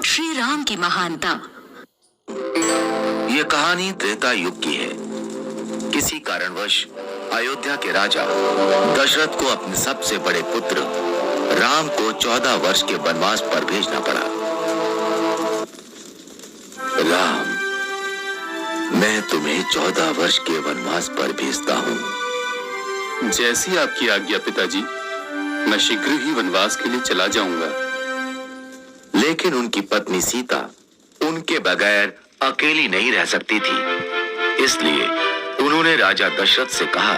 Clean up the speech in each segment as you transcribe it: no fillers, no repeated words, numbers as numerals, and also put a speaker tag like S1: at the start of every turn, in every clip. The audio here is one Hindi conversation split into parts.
S1: श्री राम की महानता।
S2: ये कहानी त्रेता युग की है। किसी कारणवश अयोध्या के राजा दशरथ को अपने सबसे बड़े पुत्र राम को 14 वर्ष के वनवास पर भेजना पड़ा। राम, मैं तुम्हें 14 वर्ष के वनवास पर भेजता हूँ।
S3: जैसी आपकी आज्ञा पिताजी, मैं शीघ्र ही वनवास के लिए चला जाऊंगा।
S2: लेकिन उनकी पत्नी सीता उनके बगैर अकेली नहीं रह सकती थी, इसलिए उन्होंने राजा दशरथ से कहा,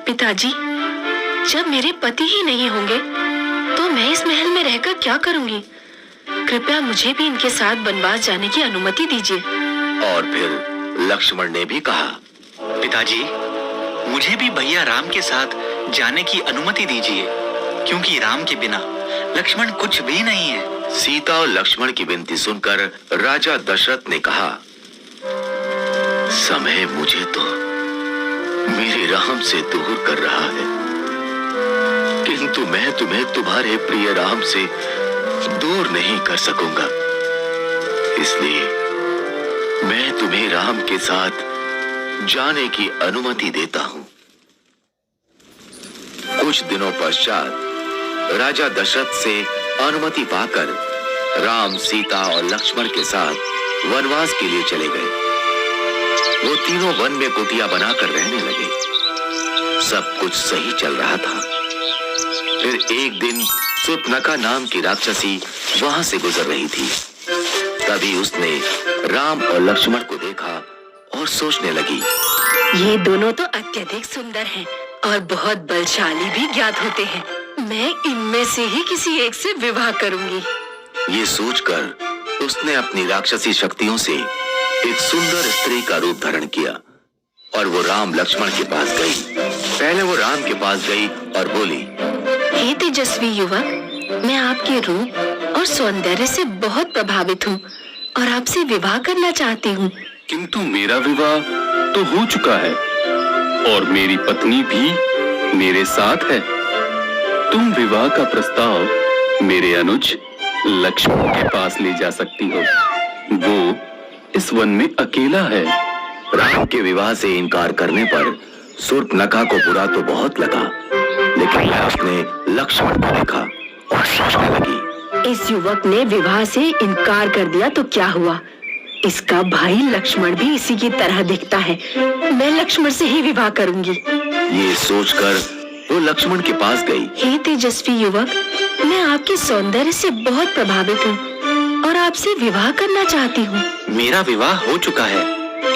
S1: पिताजी, जब मेरे पति ही नहीं होंगे तो मैं इस महल में रहकर क्या करूंगी? कृपया मुझे भी इनके साथ वनवास जाने की अनुमति दीजिए।
S2: और फिर लक्ष्मण ने भी कहा,
S4: पिताजी, मुझे भी भैया राम के साथ जाने की अनुमति दीजिए, क्योंकि राम के बिना लक्ष्मण कुछ भी नहीं है।
S2: सीता और लक्ष्मण की विनती सुनकर राजा दशरथ ने कहा, समय मुझे तो मेरे राम से दूर कर रहा है, किंतु मैं तुम्हें तुम्हारे प्रिय राम से दूर नहीं कर सकूंगा। इसलिए मैं तुम्हें राम के साथ जाने की अनुमति देता हूं। कुछ दिनों पश्चात राजा दशरथ से अनुमति पाकर राम, सीता और लक्ष्मण के साथ वनवास के लिए चले गए। वो तीनों वन में कुटिया बनाकर रहने लगे। सब कुछ सही चल रहा था। फिर एक दिन शूर्पणखा नाम की राक्षसी वहां से गुजर रही थी। तभी उसने राम और लक्ष्मण को देखा और सोचने लगी,
S1: ये दोनों तो अत्यधिक सुंदर हैं और बहुत बलशाली भी ज्ञात होते हैं। मैं इनमें से ही किसी एक से विवाह करूंगी।
S2: ये सोचकर उसने अपनी राक्षसी शक्तियों से एक सुंदर स्त्री का रूप धारण किया और वो राम लक्ष्मण के पास गई। पहले वो राम के पास गई और बोली,
S1: हे तेजस्वी युवक, मैं आपके रूप और सौंदर्य से बहुत प्रभावित हूँ और आपसे विवाह करना चाहती हूँ।
S3: किंतु मेरा विवाह तो हो चुका है और मेरी पत्नी भी मेरे साथ है। तुम विवाह का प्रस्ताव मेरे अनुज लक्ष्मण के पास ले जा सकती हो। वो इस वन में अकेला है।
S2: राम के विवाह से इनकार करने पर शूर्पणखा को बुरा तो बहुत लगा, लेकिन वह उसने लक्ष्मण को देखा और सोचने लगी,
S1: इस युवक ने विवाह से इनकार कर दिया तो क्या हुआ? इसका भाई लक्ष्मण भी इसी की तरह दिखता है। मैं लक्ष्मण से ही विवाह करूंगी।
S2: ये सोचकर वो लक्ष्मण के पास गई।
S1: हे तेजस्वी युवक, मैं आपके सौंदर्य से बहुत प्रभावित हूँ और आपसे विवाह करना चाहती हूँ।
S4: मेरा विवाह हो चुका है,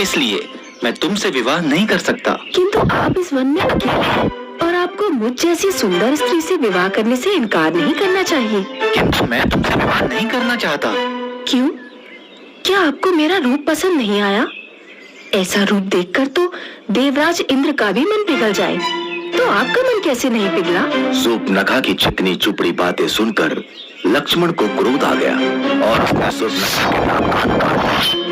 S4: इसलिए मैं तुमसे विवाह नहीं कर सकता।
S1: किंतु आप इस वन में अकेले हैं और आपको मुझ जैसी सुंदर स्त्री से विवाह करने से इनकार नहीं करना चाहिए।
S4: किंतु मैं तुमसे विवाह नहीं करना चाहता।
S1: क्यों? क्या आपको मेरा रूप पसंद नहीं आया? ऐसा रूप देखकर तो देवराज इंद्र का भी मन पिघल जाए, तो आपका मन कैसे नहीं पिघला?
S2: शूर्पणखा की चिकनी चुपड़ी बातें सुनकर लक्ष्मण को क्रोध आ गया और उसने शूर्पणखा के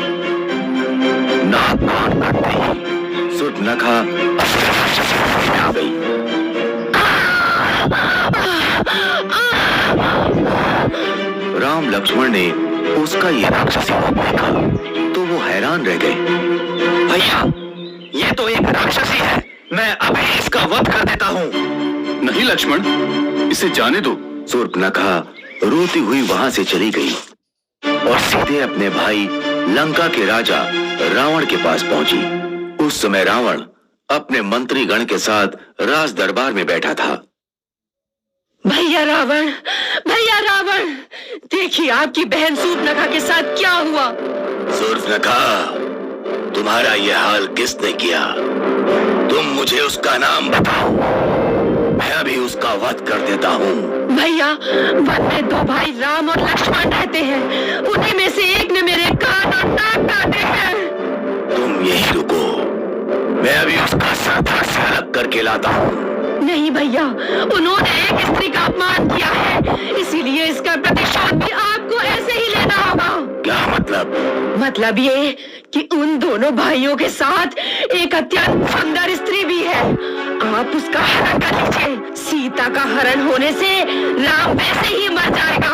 S2: नाक कान काट काटते ही शूर्पणखा आ गई। राम लक्ष्मण ने उसका ये राक्षसी रूप देखा तो वो हैरान रह गए।
S4: भैया, ये तो एक राक्षसी है। मैं अभी इसका वध कर देता हूँ।
S3: नहीं लक्ष्मण, इसे जाने दो।
S2: शूर्पणखा रोती हुई वहां से चली गई और सीधे अपने भाई लंका के राजा रावण के पास पहुंची। उस समय रावण अपने मंत्रीगण के साथ राज दरबार में बैठा था।
S1: भैया रावण, भैया रावण, देखिए आपकी बहन शूर्पणखा के साथ क्या हुआ।
S2: शूर्पणखा, तुम्हारा यह हाल किसने किया? तुम मुझे उसका नाम बताओ, मैं अभी उसका वध कर देता हूँ।
S1: भैया, वन में दो भाई राम और लक्ष्मण रहते हैं। उन्हीं में से एक ने मेरे कान और नाक काटे हैं।
S2: तुम यही रुको, मैं अभी उसका सर धड़ से अलग करके लाता हूँ।
S1: नहीं भैया, उन्होंने एक स्त्री का अपमान किया है, इसीलिए इसका प्रतिशोध भी आपको ऐसे ही लेना होगा।
S2: क्या मतलब?
S1: मतलब ये कि उन दोनों भाइयों के साथ एक अत्यंत सुंदर स्त्री भी है। आप उसका हरण कर लीजिए। सीता का हरण होने से राम वैसे ही मर जाएगा।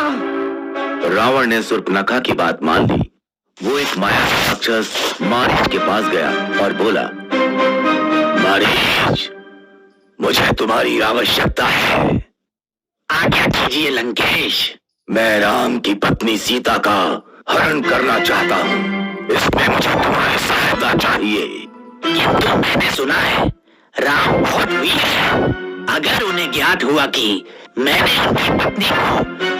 S2: रावण ने शूर्पणखा की बात मान ली। वो एक माया राक्षस मारीच के पास गया और बोला, मारीच, मुझे तुम्हारी आवश्यकता है।
S4: आज्ञा कीजिए लंकेश।
S2: मैं राम की पत्नी सीता का हरण करना चाहता हूँ। इसमें मुझे तुम्हारी सहायता चाहिए।
S4: किंतु मैंने सुना है राम बहुत वीर है। अगर उन्हें ज्ञात हुआ कि मैंने उनकी पत्नी को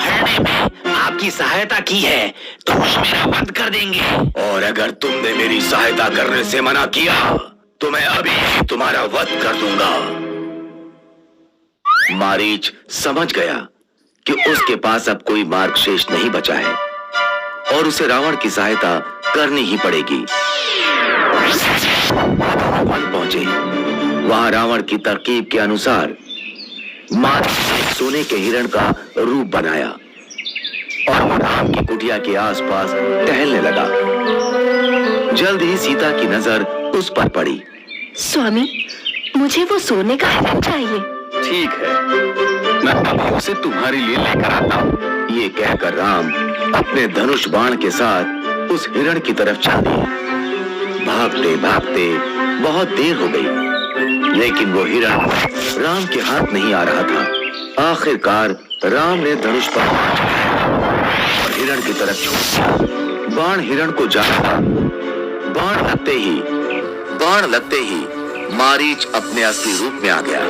S4: हरने में आपकी सहायता की है तो वो मेरा वध कर देंगे।
S2: और अगर तुमने मेरी सहायता करने से मना किया तो मैं अभी तुम्हारा वध कर दूंगा। मारीच समझ गया कि उसके पास अब कोई मार्ग शेष नहीं बचा है और उसे रावण की सहायता करनी ही पड़ेगी। वन पहुंचे। वहां रावण की तरकीब के अनुसार मारीच ने सोने के हिरण का रूप बनाया और वो राम की कुटिया के आसपास टहलने लगा। जल्द ही सीता की नजर उस पर पड़ी।
S1: स्वामी, मुझे वो सोने का हिरण चाहिए।
S3: ठीक है, मैं अभी उसे तुम्हारे लिए लेकर आता हूँ।
S2: ये कहकर राम अपने धनुष बाण के साथ उस हिरण की तरफ चल दिए। भागते भागते बहुत देर हो गई, लेकिन वो हिरण राम के हाथ नहीं आ रहा था। आखिरकार राम ने धनुष बाण और हिरण की तरफ छोड़ दिया। बाण हिरण को जा रहा। बाण लगते ही मारीच अपने असली रूप में आ गया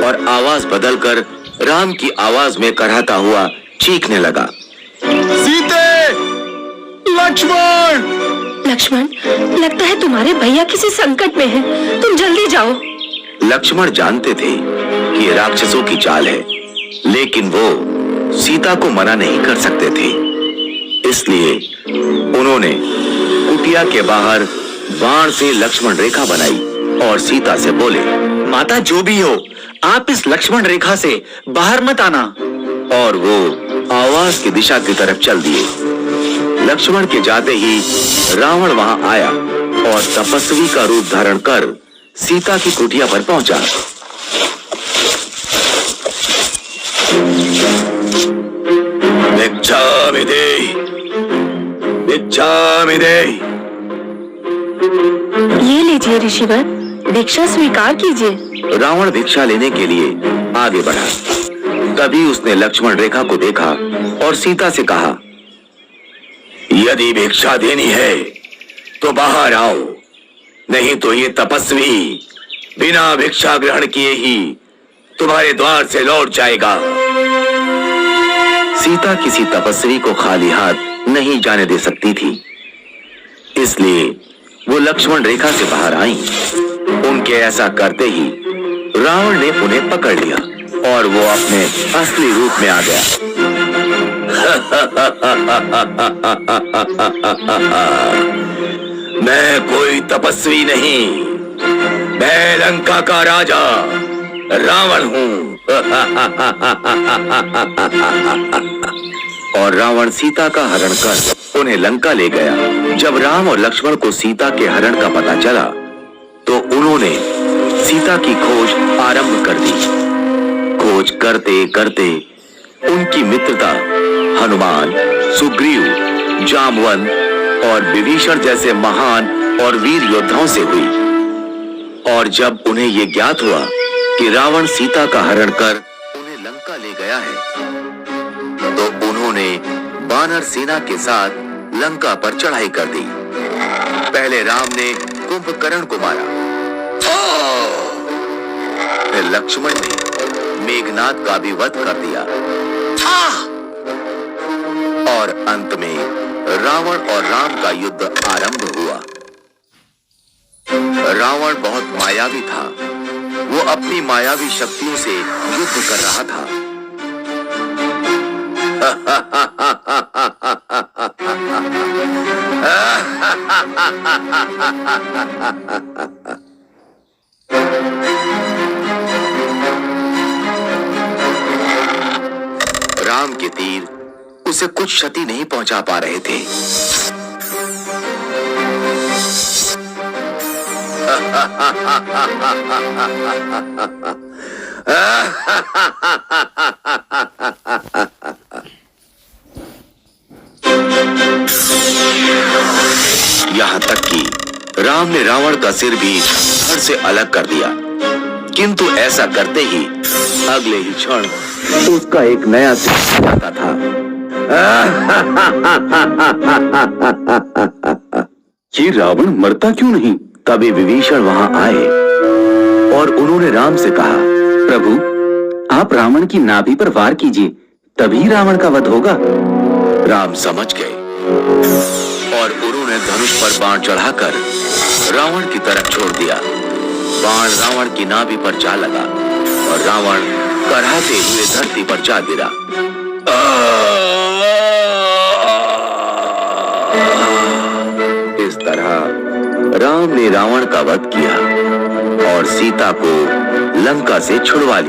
S2: और आवाज बदलकर राम की आवाज में कराहता हुआ चीखने लगा, सीते, लक्ष्मण!
S1: लक्ष्मण, लगता है तुम्हारे भैया किसी संकट में हैं। तुम जल्दी जाओ।
S2: लक्ष्मण जानते थे कि ये राक्षसों की चाल है, लेकिन वो सीता को मना नहीं कर सकते थे। इसलिए उन्होंने कुटिया के बाहर बाण से लक्ष्मण रेखा बनाई और सीता से बोले,
S4: माता जो भी हो, आप इस लक्ष्मण रेखा से बाहर मत आना।
S2: और वो आवाज की दिशा की तरफ चल दिए। लक्ष्मण के जाते ही रावण वहां आया और तपस्वी का रूप धारण कर सीता की कुटिया पर पहुंचा। भिक्षामि देहि।
S1: ये लीजिए ऋषिवर, भिक्षा स्वीकार कीजिए।
S2: रावण भिक्षा लेने के लिए आगे बढ़ा। तभी उसने लक्ष्मण रेखा को देखा और सीता से कहा, यदि भिक्षा देनी है तो बाहर आओ, नहीं तो ये तपस्वी बिना भिक्षा ग्रहण किए ही तुम्हारे द्वार से लौट जाएगा। सीता किसी तपस्वी को खाली हाथ नहीं जाने दे सकती थी, इसलिए वो लक्ष्मण रेखा से बाहर आईं। उनके ऐसा करते ही रावण ने उन्हें पकड़ लिया और वो अपने असली रूप में आ गया। मैं कोई तपस्वी नहीं, मैं लंका का राजा रावण हूँ। और रावण सीता का हरण कर उन्हें लंका ले गया। जब राम और लक्ष्मण को सीता के हरण का पता चला तो उन्होंने सीता की खोज आरंभ कर दी। खोज करते करते उनकी मित्रता हनुमान, सुग्रीव, जामवंत और विभीषण जैसे महान और वीर योद्धाओं से हुई। और जब उन्हें ये ज्ञात हुआ कि रावण सीता का हरण कर उन्हें लंका ले गया है, तो उन्होंने वानर सेना के साथ लंका पर चढ़ाई कर दी। पहले राम ने कुंभकर्ण को मारा, फिर लक्ष्मण ने मेघनाद का भी वध कर दिया और अंत में रावण और राम का युद्ध आरंभ हुआ। रावण बहुत मायावी था। वो अपनी मायावी शक्तियों से युद्ध कर रहा था। राम के तीर उसे कुछ क्षति नहीं पहुंचा पा रहे थे। यहाँ तक कि राम ने रावण का सिर भी धड़ से अलग कर दिया, किंतु ऐसा करते ही अगले ही क्षण उसका एक नया सिर जाता था।
S3: ये रावण मरता क्यों नहीं?
S2: तभी विभीषण वहां आए और उन्होंने राम से कहा,
S3: प्रभु, आप रावण की नाभि पर वार कीजिए, तभी रावण का वध होगा।
S2: राम समझ गए और उन्होंने धनुष पर बाण चढ़ाकर रावण की तरफ छोड़ दिया। बाण रावण की नाभि पर जा लगा और रावण कराहते हुए धरती पर जा गिरा। इस तरह राम ने रावण का वध किया और सीता को लंका से छुड़वा लिया।